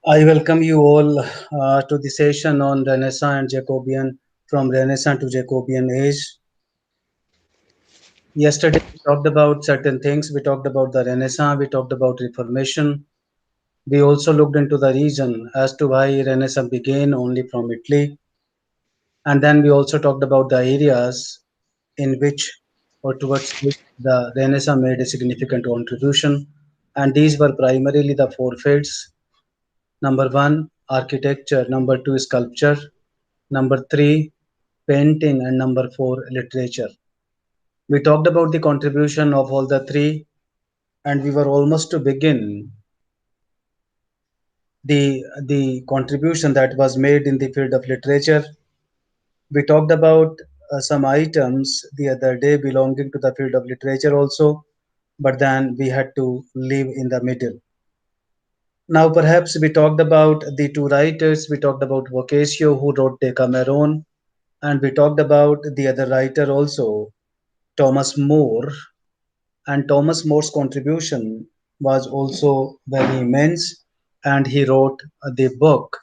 I welcome you all to the session on Renaissance and Jacobean from Renaissance to Jacobean age. Yesterday we talked about certain things. We talked about the Renaissance, we talked about Reformation. We also looked into the reason as to why Renaissance began only from Italy. And then we also talked about the areas in which or towards which the Renaissance made a significant contribution. And these were primarily the four fields. Number one, architecture. Number two, sculpture. Number three, painting. And number four, literature. We talked about the contribution of all the three, and we were almost to begin the contribution that was made in the field of literature. We talked about some items the other day belonging to the field of literature also, but then we had to leave in the middle. Now, perhaps we talked about the two writers. We talked about Boccaccio, who wrote Decameron, and we talked about the other writer also, Thomas More. And Thomas More's contribution was also very immense, and he wrote the book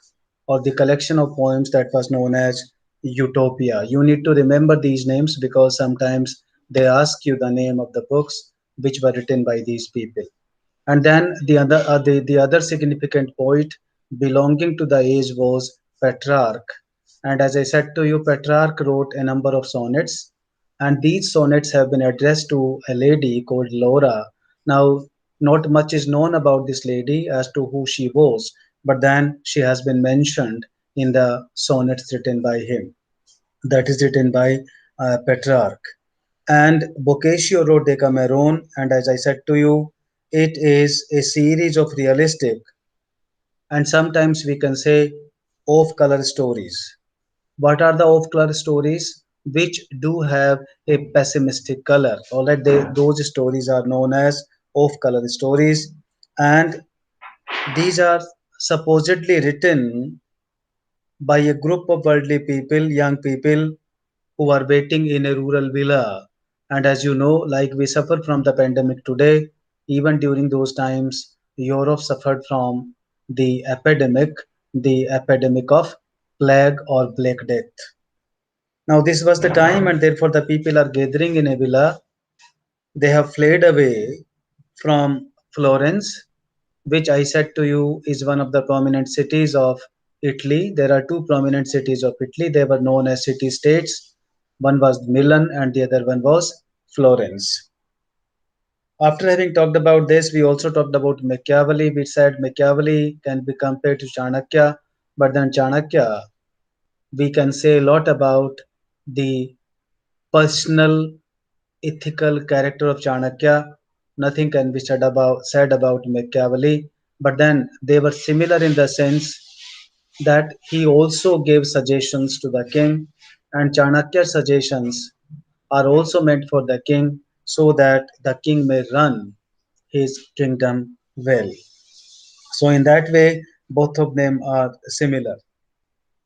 or the collection of poems that was known as Utopia. You need to remember these names because sometimes they ask you the name of the books which were written by these people. And then the other significant poet belonging to the age was Petrarch. And as I said to you, Petrarch wrote a number of sonnets, and these sonnets have been addressed to a lady called Laura. Now, not much is known about this lady as to who she was, but then she has been mentioned in the sonnets written by him. That is written by Petrarch. And Boccaccio wrote Decameron, and as I said to you, it is a series of realistic and sometimes we can say off color stories. What are the off color stories? Which do have a pessimistic color. All right, those stories are known as off color stories, and these are supposedly written by a group of worldly people, young people who are waiting in a rural villa. And as you know, like we suffer from the pandemic today, even during those times, Europe suffered from the epidemic of plague or Black Death. Now, this was the time, and therefore the people are gathering in a villa. They have fled away from Florence, which I said to you is one of the prominent cities of Italy. There are two prominent cities of Italy. They were known as city states. One was Milan and the other one was Florence. After having talked about this, we also talked about Machiavelli. We said Machiavelli can be compared to Chanakya, but then Chanakya, we can say a lot about the personal ethical character of Chanakya. Nothing can be said about Machiavelli, but then they were similar in the sense that he also gave suggestions to the king, and Chanakya's suggestions are also meant for the king so that the king may run his kingdom well. So, in that way, both of them are similar.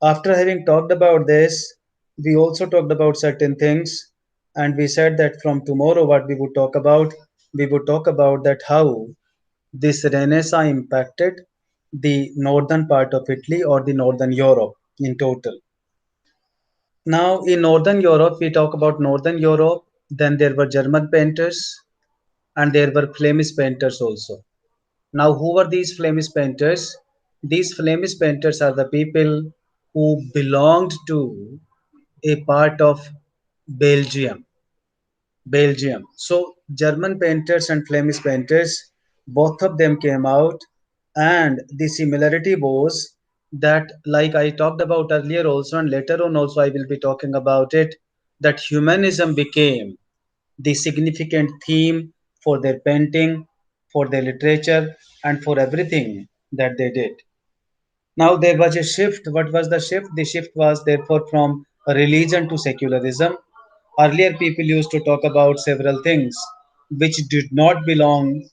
After having talked about this, we also talked about certain things, and we said that from tomorrow, what we would talk about that how this Renaissance impacted the northern part of Italy or the northern Europe in total. Now, in northern Europe, we talk about northern Europe, then there were German painters and there were Flemish painters also. Now, who were these Flemish painters? These Flemish painters are the people who belonged to a part of Belgium. Belgium. So German painters and Flemish painters, both of them came out, and the similarity was that, like I talked about earlier also, and later on also I will be talking about it, that humanism became the significant theme for their painting, for their literature, and for everything that they did. Now there was a shift. What was the shift? The shift was therefore from religion to secularism. Earlier, people used to talk about several things which did not belong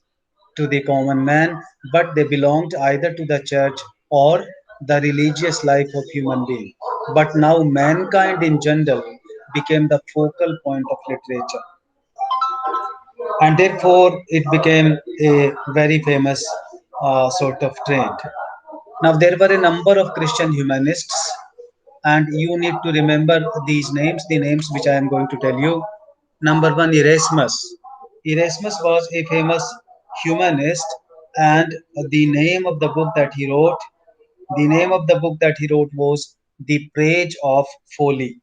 to the common man, but they belonged either to the church or the religious life of human being. But now mankind in general became the focal point of literature, and therefore it became a very famous sort of trend. Now, there were a number of Christian humanists, and you need to remember these names, the names which I am going to tell you. Number one, Erasmus. Erasmus was a famous humanist, and the name of the book that he wrote, the name of the book that he wrote was The Praise of Folly.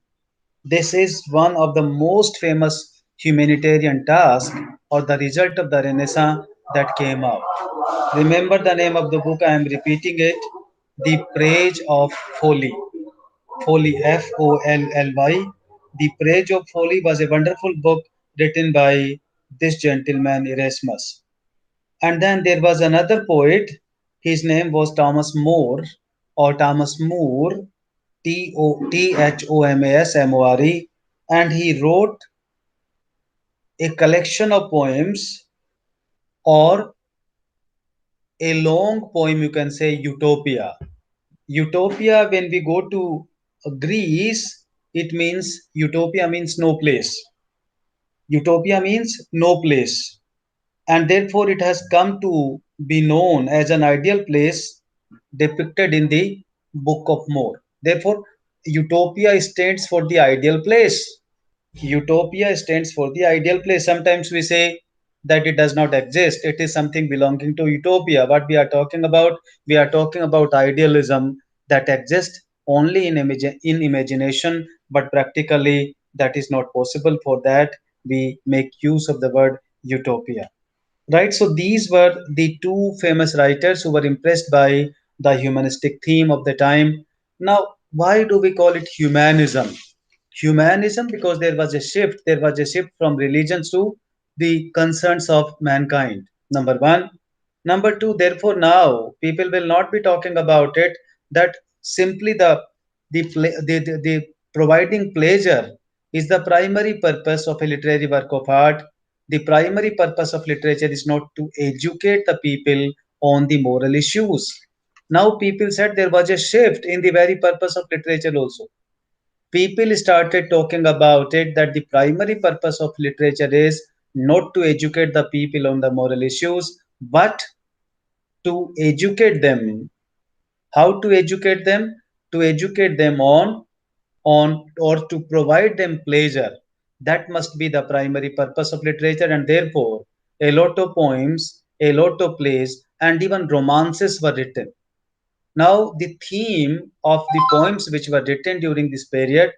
This is one of the most famous humanitarian tasks or the result of the Renaissance that came out. Remember the name of the book, I am repeating it, The Praise of Folly. Folly, F O L L Y. The Praise of Folly was a wonderful book written by this gentleman Erasmus. And then there was another poet, his name was Thomas More or Thomas Moore, Thomas and he wrote a collection of poems or a long poem, you can say Utopia. Utopia, when we go to Greece, it means Utopia means no place. Utopia means no place. And therefore, it has come to be known as an ideal place depicted in the Book of More. Therefore, Utopia stands for the ideal place. Utopia stands for the ideal place. Sometimes we say that it does not exist. It is something belonging to utopia. What we are talking about? We are talking about idealism that exists only in imagination, but practically that is not possible. For that, we make use of the word utopia. Right? So these were the two famous writers who were impressed by the humanistic theme of the time. Now, why do we call it humanism? Humanism because there was a shift from religions to the concerns of mankind. Number one. Number two, therefore now people will not be talking about it that simply the providing pleasure is the primary purpose of a literary work of art. The primary purpose of literature is not to educate the people on the moral issues. Now people said there was a shift in the very purpose of literature also. People started talking about it that the primary purpose of literature is not to educate the people on the moral issues but to educate them. How to educate them? To educate them on or to provide them pleasure. That must be the primary purpose of literature, and therefore a lot of poems, a lot of plays, and even romances were written. Now, the theme of the poems which were written during this period,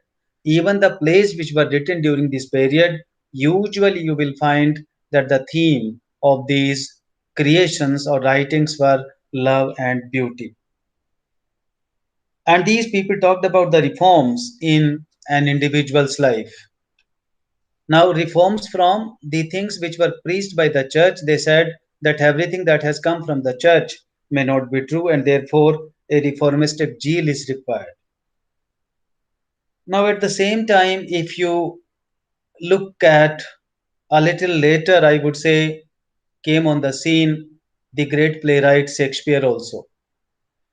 even the plays which were written during this period, usually you will find that the theme of these creations or writings were love and beauty. And these people talked about the reforms in an individual's life. Now, reforms from the things which were preached by the church, they said that everything that has come from the church may not be true, and therefore a reformistic zeal is required. Now, at the same time, if you look at a little later, I would say, came on the scene the great playwright Shakespeare also.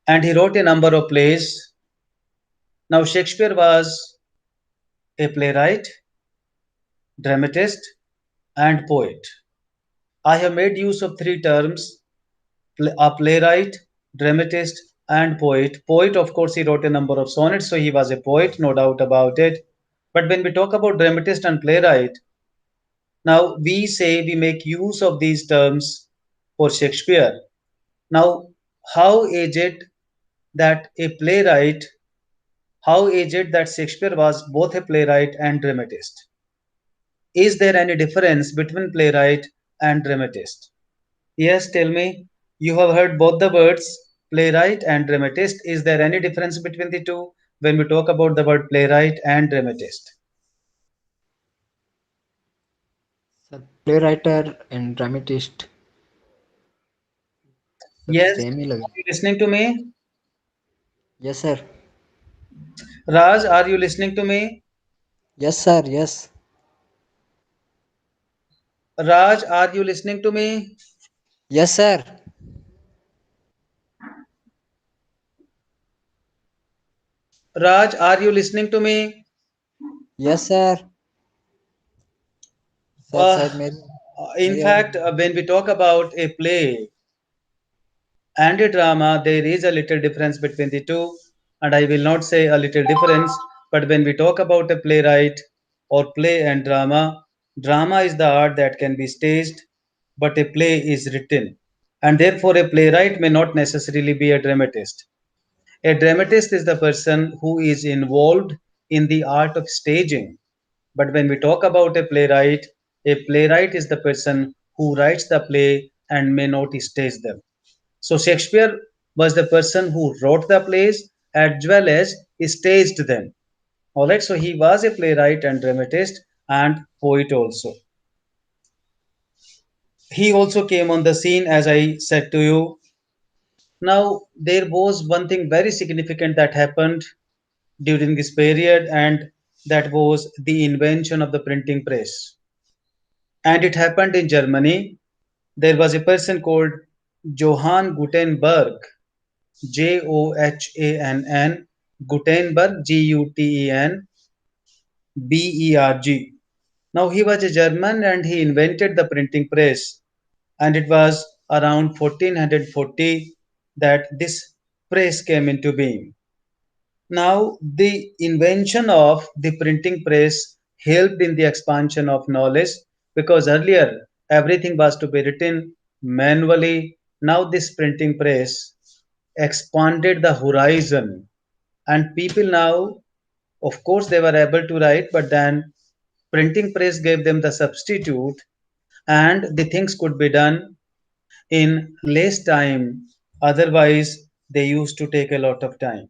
And he wrote a number of plays. Now, Shakespeare was a playwright, dramatist, and poet. I have made use of three terms a playwright, dramatist, and poet. Poet, of course, he wrote a number of sonnets, so he was a poet, no doubt about it. But when we talk about dramatist and playwright, now we say we make use of these terms for Shakespeare. Now, how is it that a playwright, how is it that Shakespeare was both a playwright and dramatist? Is there any difference between playwright and dramatist? Yes, tell me. You have heard both the words playwright and dramatist. Is there any difference between the two when we talk about the word playwright and dramatist? Sir, playwriter and dramatist, sir Yes, same ही लगे. are you listening to me? Yes sir. Raj, are you listening to me? Yes sir. Yes. Raj, are you listening to me? Yes sir. Raj, are you listening to me? Yes sir. Sir Uh, शायद मेरी in मेरी आवाज. fact, when we talk about a play and a drama, there is a little difference between the two, and I will not say a little difference, but when we talk about a playwright or play and drama, drama is the art that can be staged, but a play is written, and therefore a playwright may not necessarily be a dramatist. A dramatist is the person who is involved in the art of staging. But when we talk about a playwright is the person who writes the play and may not stage them. So Shakespeare was the person who wrote the plays as well as staged them. All right, so he was a playwright and dramatist and poet also. He also came on the scene, as I said to you. Now, there was one thing very significant that happened during this period, and that was the invention of the printing press. And it happened in Germany. There was a person called Johann Gutenberg, Johann Gutenberg, Gutenberg. Now he was a German and he invented the printing press, and it was around 1440 that this press came into being. Now, the invention of the printing press helped in the expansion of knowledge because earlier everything was to be written manually. Now, this printing press expanded the horizon, and people now, of course, they were able to write, but then printing press gave them the substitute, and the things could be done in less time. Otherwise, they used to take a lot of time.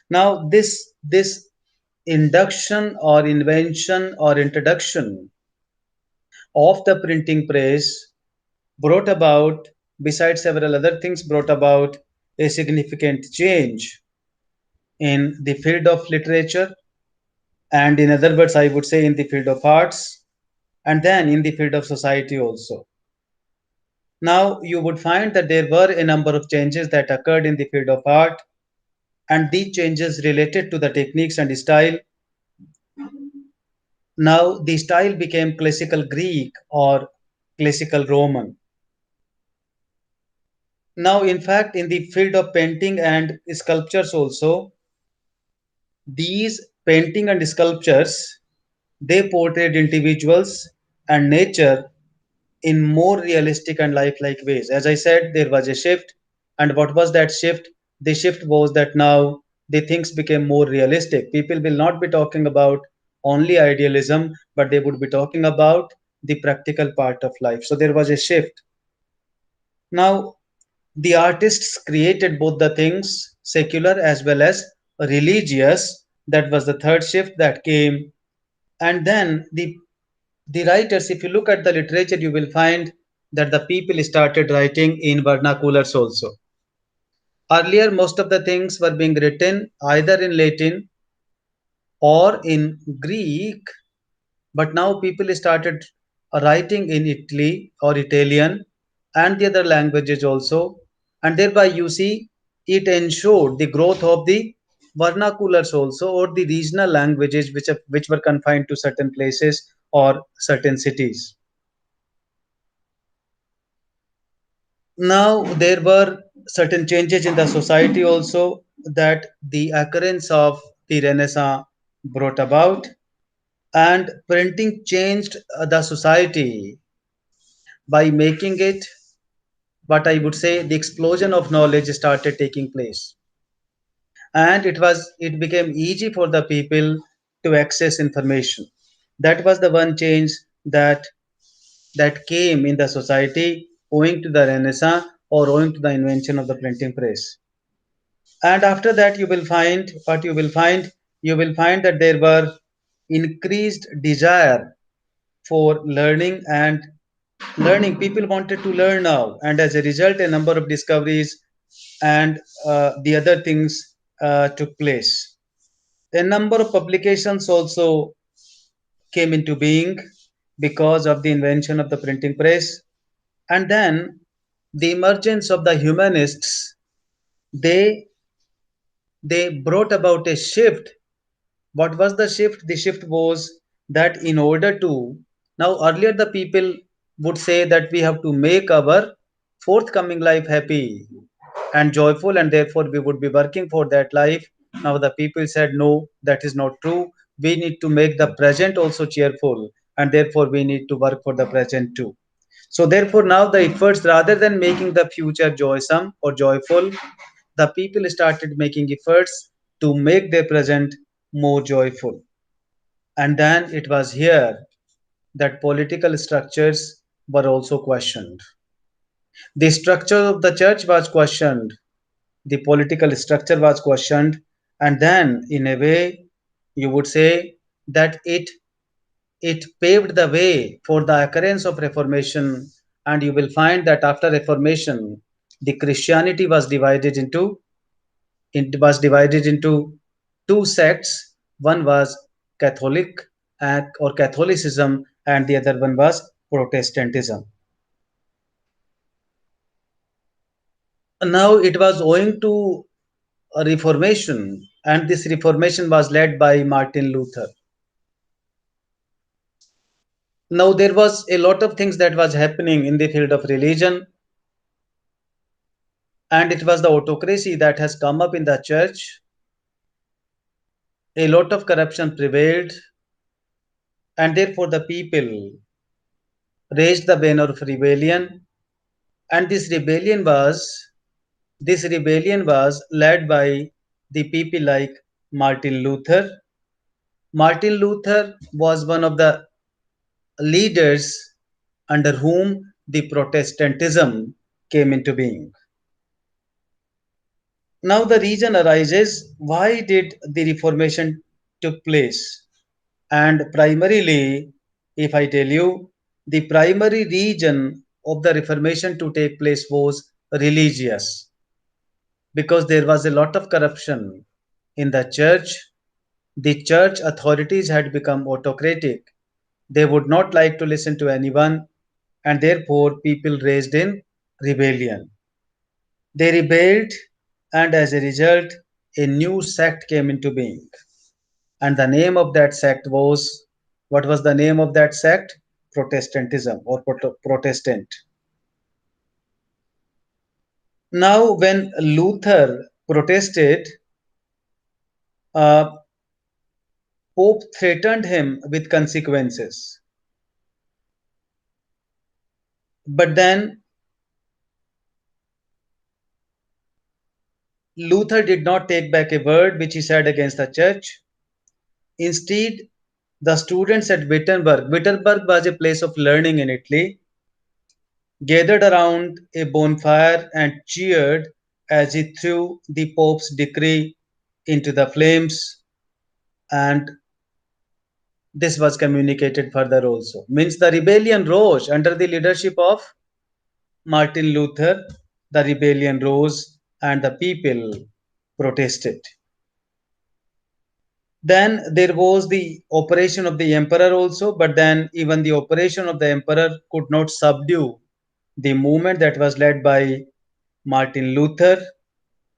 Now, this induction or invention or introduction of the printing press brought about, besides several other things, brought about a significant change in the field of literature, and in other words, I would say in the field of arts, and then in the field of society also. Now, you would find that there were a number of changes that occurred in the field of art, and these changes related to the techniques and style. Now the style became classical Greek or classical Roman. Now, in fact, in the field of painting and sculptures also, these painting and sculptures, they portrayed individuals and nature in more realistic and lifelike ways. As I said, there was a shift. And what was that shift? The shift was that now the things became more realistic. People will not be talking about only idealism, but they would be talking about the practical part of life. So there was a shift. Now, the artists created both the things, secular as well as religious. That was the third shift that came. And then the writers, if you look at the literature, you will find that the people started writing in vernaculars also. Earlier, most of the things were being written either in Latin or in Greek, but now people started writing in Italy or Italian and the other languages also, and thereby you see it ensured the growth of the vernaculars also, or the regional languages which were confined to certain places or certain cities. Now, there were certain changes in the society also that the occurrence of the Renaissance brought about, and printing changed the society by making it what I would say the explosion of knowledge started taking place, and it became easy for the people to access information. That was the one change that came in the society owing to the Renaissance or owing to the invention of the printing press. And after that, you will find what you will find that there were increased desire for learning, and learning, people wanted to learn now, and as a result a number of discoveries and the other things took place. A number of publications also came into being because of the invention of the printing press, and then the emergence of the humanists, they brought about a shift. What was the shift? The shift was that in order to, now earlier the people would say that we have to make our forthcoming life happy. and joyful, and therefore we would be working for that life. Now the people said, no, that is not true. We need to make the present also cheerful, and therefore we need to work for the present too. So therefore now the efforts, rather than making the future joysome or joyful, the people started making efforts to make their present more joyful. And then it was here that political structures were also questioned. The structure of the church was questioned, the political structure was questioned, and then, in a way, you would say that it paved the way for the occurrence of Reformation. And you will find that after Reformation, the Christianity was divided into two sects. One was Catholic or Catholicism, and the other one was Protestantism. Now it was owing to a reformation, and this reformation was led by Martin Luther. Now there was a lot of things that was happening in the field of religion, and it was the autocracy that has come up in the church. A lot of corruption prevailed, and therefore the people raised the banner of rebellion. And this rebellion was led by the people like Martin Luther. Martin Luther was one of the leaders under whom the Protestantism came into being. Now the reason arises, why did the Reformation took place? And primarily, if I tell you, the primary reason of the Reformation to take place was religious, because there was a lot of corruption in the church. The church authorities had become autocratic. They would not like to listen to anyone, and therefore people raised in rebellion. They rebelled, and as a result, a new sect came into being. And the name of that sect was, what was the name of that sect? Protestantism or Protestant. Now, when Luther protested, uh, Pope threatened him with consequences. But then Luther did not take back a word which he said against the church. Instead, the students at Wittenberg was a place of learning in Italy, gathered around a bonfire and cheered as he threw the Pope's decree into the flames, and this was communicated further also. Means the rebellion rose under the leadership of Martin Luther. The rebellion rose and the people protested. Then there was the operation of the emperor also, but then even the operation of the emperor could not subdue the movement that was led by Martin Luther.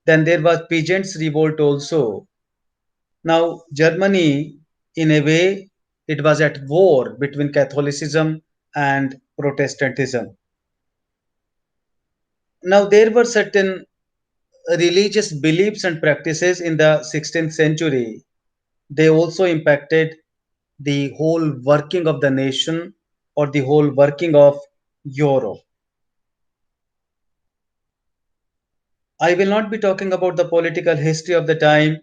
Then there was peasants' revolt also. Now Germany, in a way, it was at war between Catholicism and Protestantism. Now there were certain religious beliefs and practices in the 16th century. They also impacted the whole working of the nation or the whole working of Europe. I will not be talking about the political history of the time,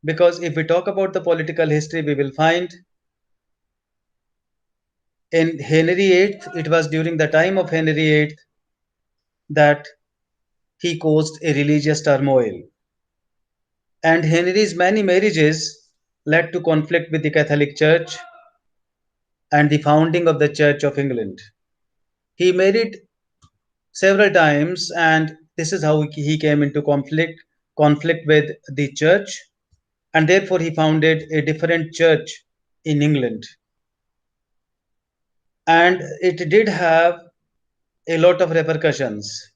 because if we talk about the political history, we will find in Henry VIII, it was during the time of Henry VIII that he caused a religious turmoil. And Henry's many marriages led to conflict with the Catholic Church and the founding of the Church of England. He married several times, and this is how he came into conflict with the church, and therefore he founded a different church in England. And it did have a lot of repercussions.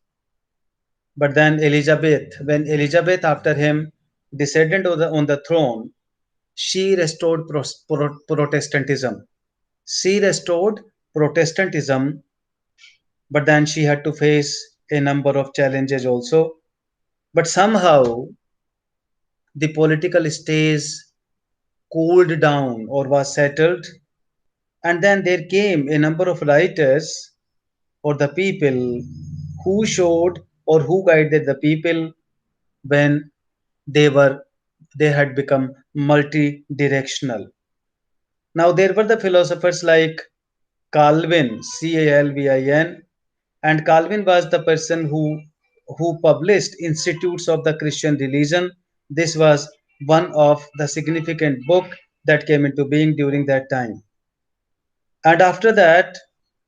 But then when Elizabeth after him descended on the throne, she restored Protestantism. She restored Protestantism, but then she had to face a number of challenges also. But somehow the political stage cooled down or was settled, and then there came a number of writers or the people who showed or who guided the people when they were they had become multi-directional. Now there were the philosophers like Calvin, Calvin, and Calvin was the person who published Institutes of the Christian Religion. This was one of the significant book that came into being during that time. And after that,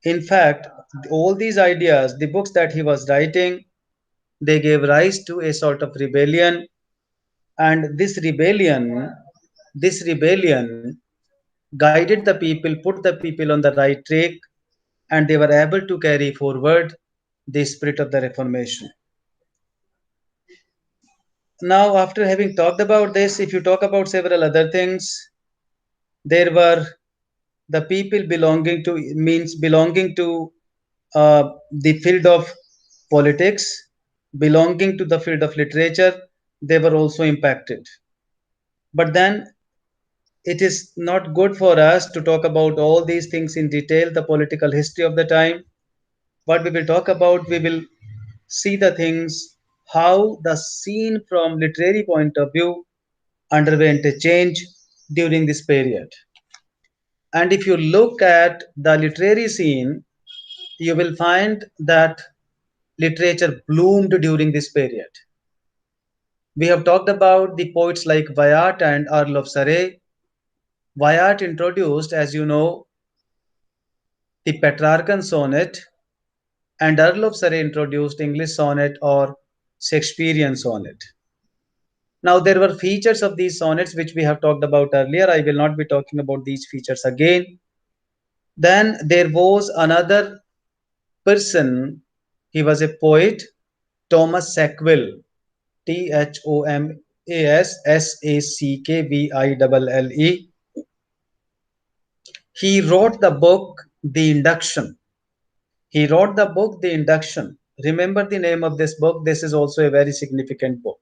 in fact, all these ideas, the books that he was writing, they gave rise to a sort of rebellion. And this rebellion guided the people, put the people on the right track, and they were able to carry forward the spirit of the Reformation. Now, after having talked about this, if you talk about several other things, there were the people belonging to the field of politics, belonging to the field of literature, they were also impacted. But then it is not good for us to talk about all these things in detail, the political history of the time. What we will talk about, we will see the things, how the scene from literary point of view underwent a change during this period. And if you look at the literary scene, you will find that literature bloomed during this period. We have talked about the poets like Wyatt and Earl of Surrey. Wyatt introduced, as you know, the Petrarchan sonnet, and Earl of Surrey introduced English sonnet or Shakespearean sonnet. Now, there were features of these sonnets which we have talked about earlier. I will not be talking about these features again. Then there was another person, he was a poet, Thomas Sackville, Thomas Sackville. He wrote the book The Induction. He wrote the book The Induction. Remember the name of this book. This is also a very significant book.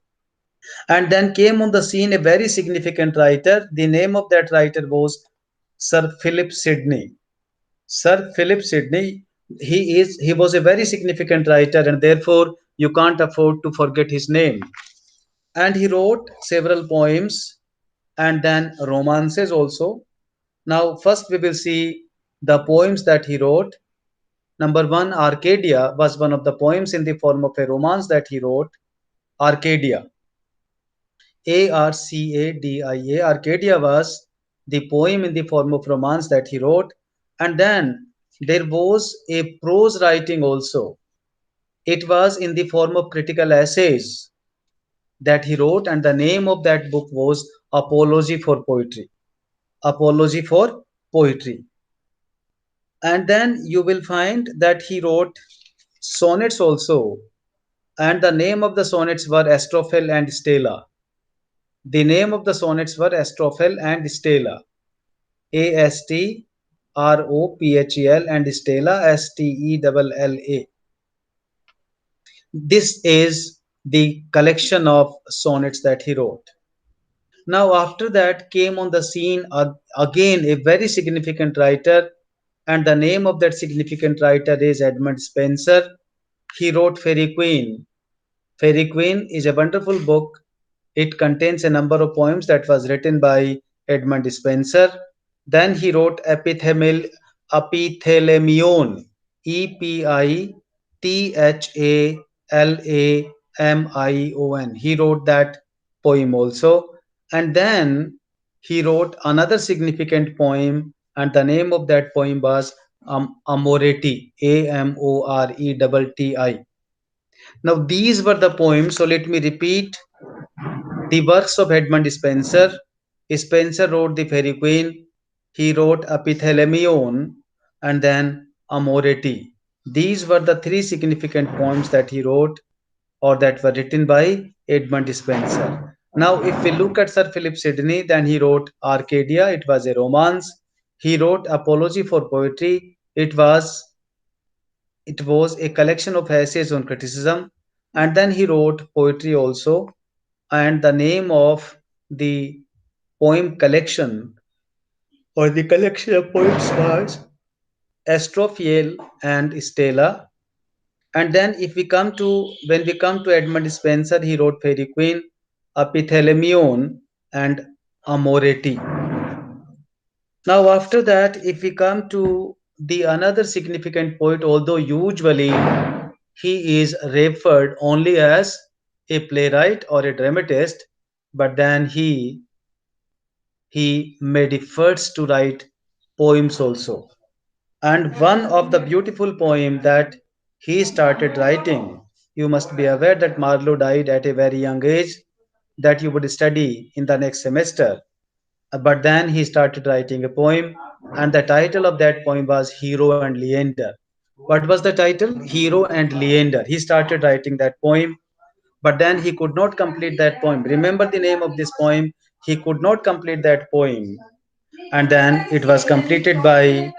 And then came on the scene a very significant writer. The name of that writer was Sir Philip Sidney. Sir Philip Sidney, he was a very significant writer, and therefore you can't afford to forget his name. And he wrote several poems and then romances also. Now, first we will see the poems that he wrote. Number one, Arcadia was one of the poems in the form of a romance that he wrote. Arcadia, Arcadia. Arcadia was the poem in the form of romance that he wrote. And then there was a prose writing also. It was in the form of critical essays that he wrote, and the name of that book was Apology for Poetry. Apology for Poetry. And then you will find that he wrote sonnets also, and the name of the sonnets were Astrophel and Stella. The name of the sonnets were Astrophel and Stella. Astrophel and Stella, Stella. This is the collection of sonnets that he wrote. Now, after that came on the scene again a very significant writer, and the name of that significant writer is Edmund Spenser. He wrote Fairy Queen. Fairy Queen is a wonderful book. It contains a number of poems that was written by Edmund Spenser. Then he wrote Epithalamion, Epithalamion. He wrote that poem also. And then he wrote another significant poem, and the name of that poem was Amoretti, Amoretti. Now, these were the poems. So, let me repeat the works of Edmund Spenser. Spenser wrote The Fairy Queen, he wrote Epithalamion, and then Amoretti. These were the three significant poems that he wrote or that were written by Edmund Spenser. Now, if we look at Sir Philip Sidney, then he wrote Arcadia, it was a romance. He wrote Apology for Poetry, it was It was a collection of essays on criticism, and then he wrote poetry also. And the name of the poem collection or the collection of poems was Astrophiel and Stella. And then if we come to when we come to Edmund Spenser, he wrote Fairy Queen, Epithalamion, and Amoretti. Now after that, if we come to the another significant poet, although usually he is referred only as a playwright or a dramatist, but then he made efforts to write poems also. And one of the beautiful poem that he started writing, you must be aware that Marlowe died at a very young age, that you would study in the next semester. But then he started writing a poem, and the title of that poem was Hero and Leander. What was the title? Hero and Leander. He started writing that poem, but then he could not complete that poem. Remember the name of this poem? He could not complete that poem, and then it was completed by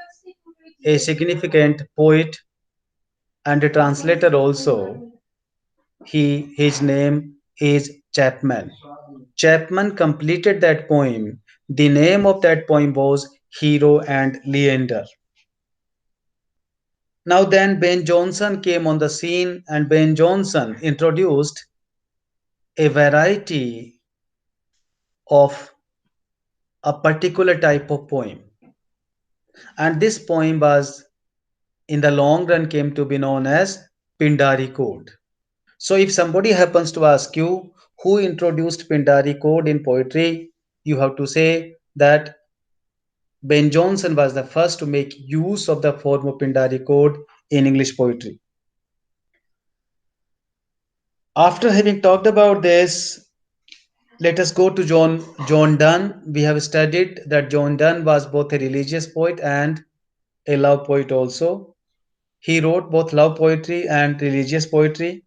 a significant poet and a translator also. His name is Chapman. Chapman completed that poem. The name of that poem was Hero and Leander. Now then Ben Jonson came on the scene, and Ben Jonson introduced a variety of a particular type of poem. And this poem was in the long run came to be known as Pindari Code. So if somebody happens to ask you who introduced Pindari Code in poetry, you have to say that Ben Jonson was the first to make use of the form of Pindari Code in English poetry. After having talked about this, let us go to John Donne. We have studied that John Donne was both a religious poet and a love poet also. He wrote both love poetry and religious poetry.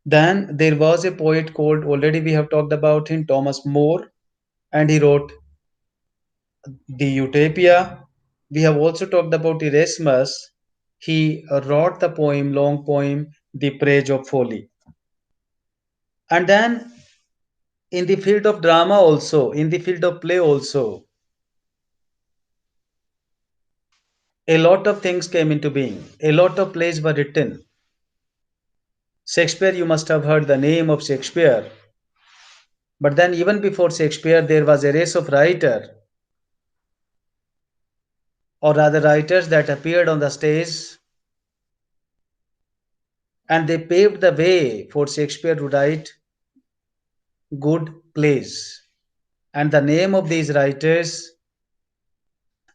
Then there was a poet called, already we have talked about him, Thomas More, and he wrote the Utopia. We have also talked about Erasmus. He wrote the poem, long poem, The Praise of Folly. And then in the field of drama also, in the field of play also, a lot of things came into being. A lot of plays were written. Shakespeare, you must have heard the name of Shakespeare. But then even before Shakespeare, there was a race of writers, or rather writers that appeared on the stage, and they paved the way for Shakespeare to write good plays. And the name of these writers,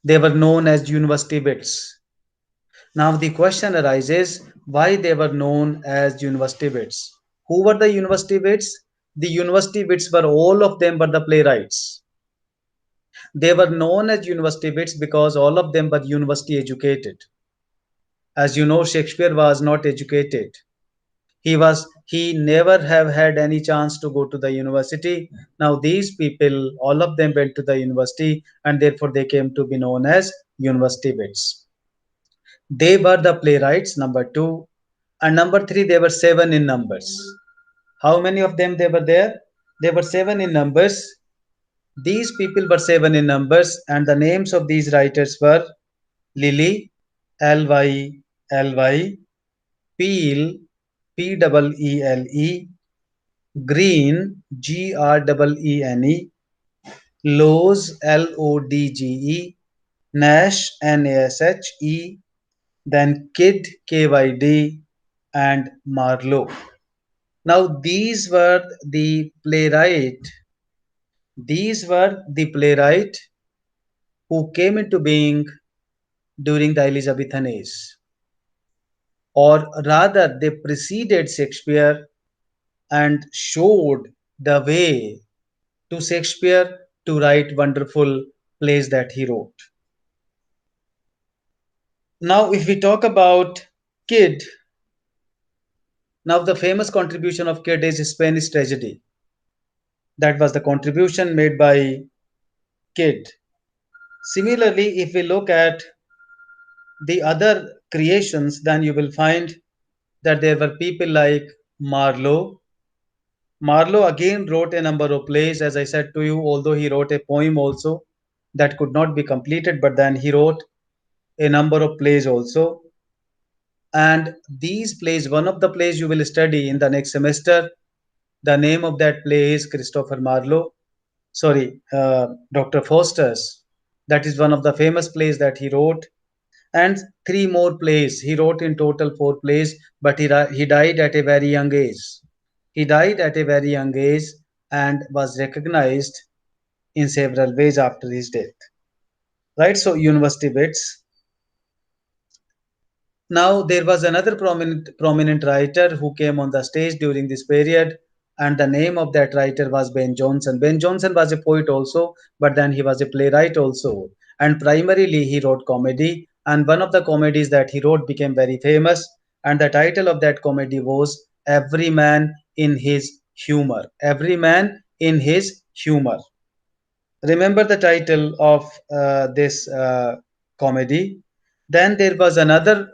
they were known as university wits. Now the question arises, why they were known as university wits? Who were the university wits? The university wits were, all of them were the playwrights. They were known as university wits because all of them were university educated. As you know, Shakespeare was not educated. He never have had any chance to go to the university. Now these people, all of them went to the university, and therefore they came to be known as university wits. They were the playwrights, number two. And number three, they were seven in numbers. How many of them they were there? They were seven in numbers. These people were seven in numbers, and the names of these writers were Lily, Lyly, Peel, Peele, Green, Green, Lodge, Lodge, Nash, Nashe, then Kyd, and Marlowe. Now these were the playwright who came into being during the Elizabethan age, or rather they preceded Shakespeare and showed the way to Shakespeare to write wonderful plays that he wrote. Now, if we talk about Kyd, now the famous contribution of Kyd is Spanish tragedy. That was the contribution made by Kyd. Similarly, if we look at the other creations, then you will find that there were people like Marlowe. Marlowe again wrote a number of plays, as I said to you, although he wrote a poem also that could not be completed, but then he wrote a number of plays also. And these plays, one of the plays you will study in the next semester, the name of that play is Christopher Marlowe. Sorry, Dr. Faustus. That is one of the famous plays that he wrote. And three more plays. He wrote in total four plays, but he died at a very young age. He died at a very young age and was recognized in several ways after his death. Right? So, university wits. Now, there was another prominent writer who came on the stage during this period, and the name of that writer was Ben Jonson. Ben Jonson was a poet also, but then he was a playwright also. And primarily, he wrote comedy, and one of the comedies that he wrote became very famous. And the title of that comedy was Every Man in His Humor. Every Man in His Humor. Remember the title of this comedy. Then there was another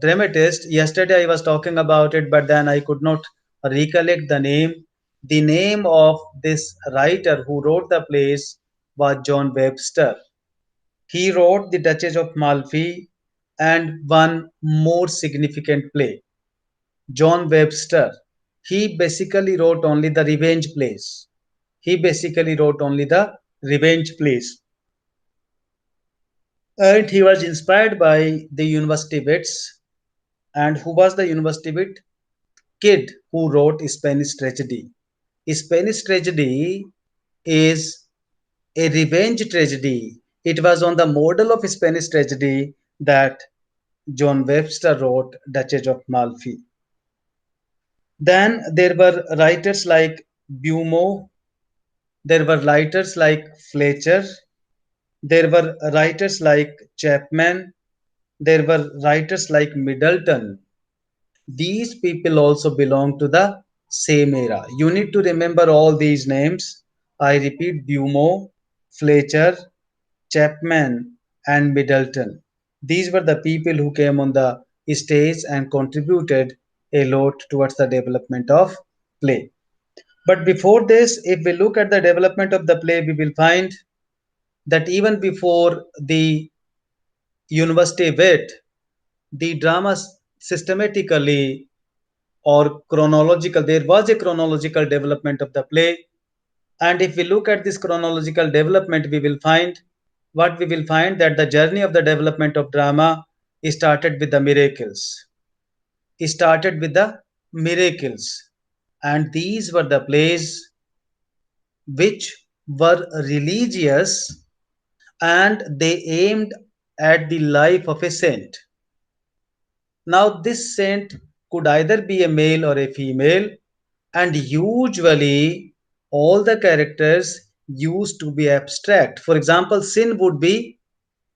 dramatist. Yesterday I was talking about it, but then I could not recollect the name. The name of this writer who wrote the plays was John Webster. He wrote The Duchess of Malfi and one more significant play, John Webster. He basically wrote only the revenge plays. He basically wrote only the revenge plays. And he was inspired by the university wits. And who was the university wit? Kid, who wrote Spanish tragedy. Spanish tragedy is a revenge tragedy. It was on the model of Spanish tragedy that John Webster wrote Duchess of Malfi. Then there were writers like Beaumont, there were writers like Fletcher, there were writers like Chapman, there were writers like Middleton. These people also belong to the same era. You need to remember all these names. I repeat: Beaumont, Fletcher, Chapman, and Middleton. These were the people who came on the stage and contributed a lot towards the development of play. But before this, if we look at the development of the play, we will find that even before the university wit, the drama systematically or chronological, there was a chronological development of the play. And if we look at this chronological development, we will find that the journey of the development of drama started with the miracles. It started with the miracles. And these were the plays which were religious, and they aimed at the life of a saint. Now, this saint could either be a male or a female, and usually all the characters used to be abstract. For example, sin would be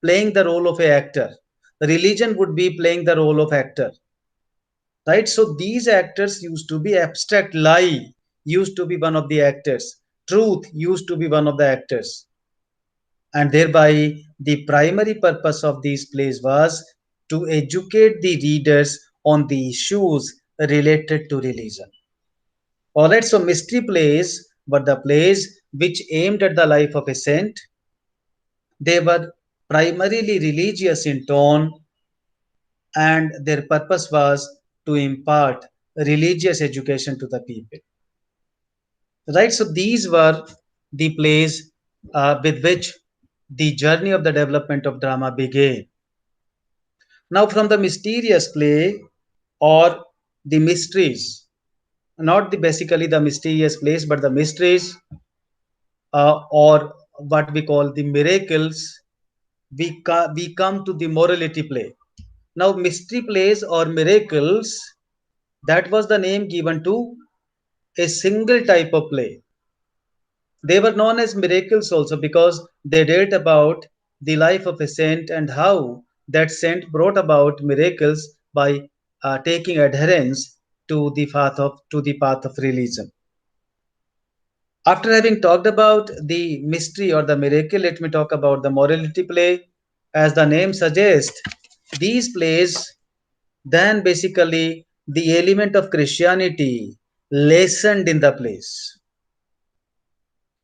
playing the role of an actor, religion would be playing the role of actor, right? So these actors used to be abstract. Lie used to be one of the actors, truth used to be one of the actors, and thereby the primary purpose of these plays was to educate the readers on the issues related to religion. All right, so mystery plays were the plays which aimed at the life of a saint. They were primarily religious in tone, and their purpose was to impart religious education to the people. Right, so these were the plays with which the journey of the development of drama began. Now, from the mysterious play or the mysteries, not the basically the mysterious plays, but the mysteries or what we call the miracles, we come to the morality play. Now, mystery plays or miracles, that was the name given to a single type of play. They were known as miracles also because they dealt about the life of a saint and how that saint brought about miracles by taking adherence to the path of religion. After having talked about the mystery or the miracle, let me talk about the morality play. As the name suggests, these plays Then basically the element of Christianity lessened in the place.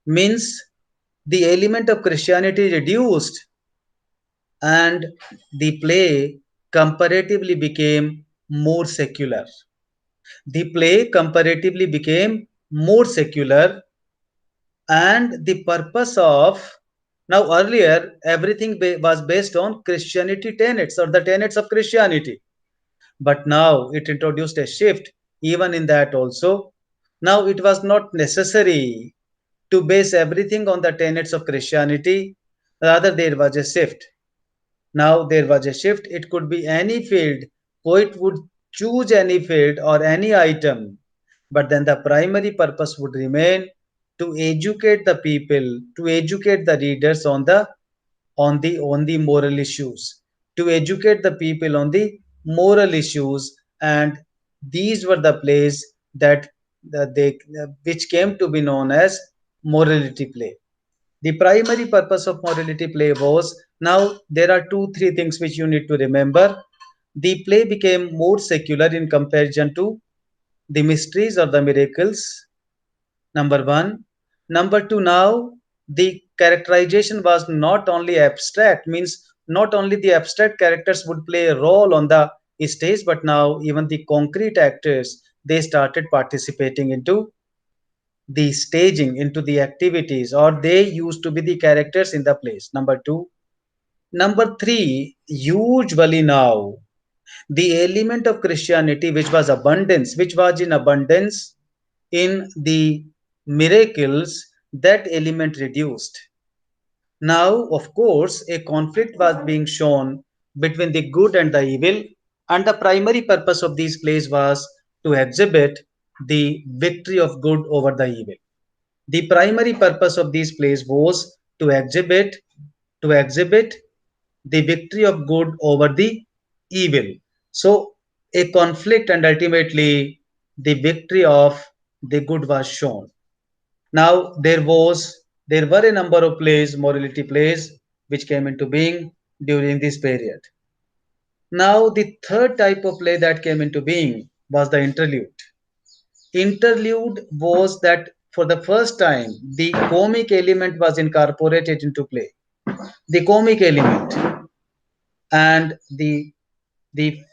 Means the element of Christianity reduced and the play comparatively became more secular. The play comparatively became more secular, and the purpose of, now earlier everything was based on Christianity tenets or the tenets of Christianity, but now it introduced a shift even in that also. Now it was not necessary to base everything on the tenets of Christianity, rather there was a shift. Now there was a shift. It could be any field. Poet would choose any field or any item, but then the primary purpose would remain to educate the people, to educate the readers on the moral issues, to educate the people on the moral issues, and these were the plays that they which came to be known as morality play. The primary purpose of morality play was, now there are two, three things which you need to remember. The play became more secular in comparison to the mysteries or the miracles, number one. Number two, now the characterization was not only abstract, means not only the abstract characters would play a role on the stage, but now even the concrete actors, they started participating into the staging, into the activities, or they used to be the characters in the plays. Number two. Number three, usually now the element of Christianity which was in abundance in the miracles, that element reduced. Now, of course, a conflict was being shown between the good and the evil, and the primary purpose of these plays was to exhibit the victory of good over the evil. The primary purpose of these plays was to exhibit the victory of good over the evil. So a conflict and ultimately the victory of the good was shown. Now there were a number of plays, morality plays, which came into being during this period. Now the third type of play that came into being was the interlude. Interlude was that for the first time the comic element was incorporated into play. The comic element, and the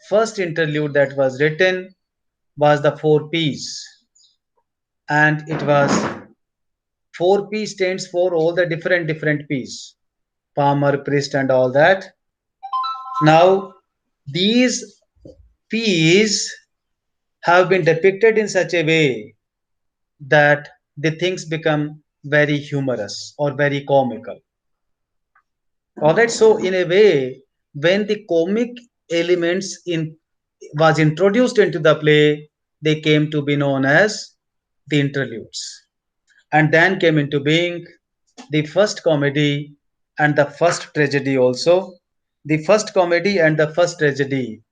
first interlude that was written was the four P's, and it was, four P stands for all the different P's, farmer, priest, and all that. Now these P's have been depicted in such a way that the things become very humorous or very comical. Alright, so in a way, when the comic elements in was introduced into the play, they came to be known as the interludes. And then came into being the first comedy and the first tragedy also. The first comedy and the first tragedy,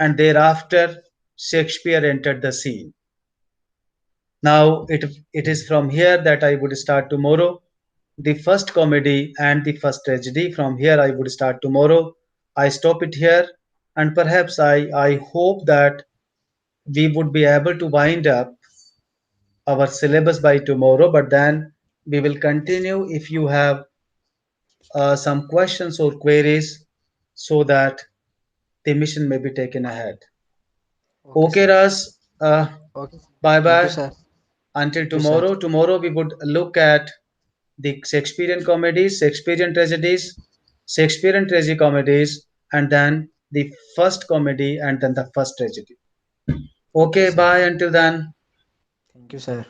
and thereafter Shakespeare entered the scene. Now it is from here that I would start tomorrow. The first comedy and the first tragedy. From here I would start tomorrow. I stop it here, and perhaps I hope that we would be able to wind up our syllabus by tomorrow, but then we will continue if you have some questions or queries so that the mission may be taken ahead. Okay, Okay, sir. Ras, Okay, sir. bye Thank you, bye. sir. Until Thank you, sir. tomorrow. Tomorrow we would look at the Shakespearean comedies, Shakespearean tragedies, Shakespearean tragicomedies, and then the first comedy and then the first tragedy. Okay, Okay, sir. bye until then. Thank you, sir.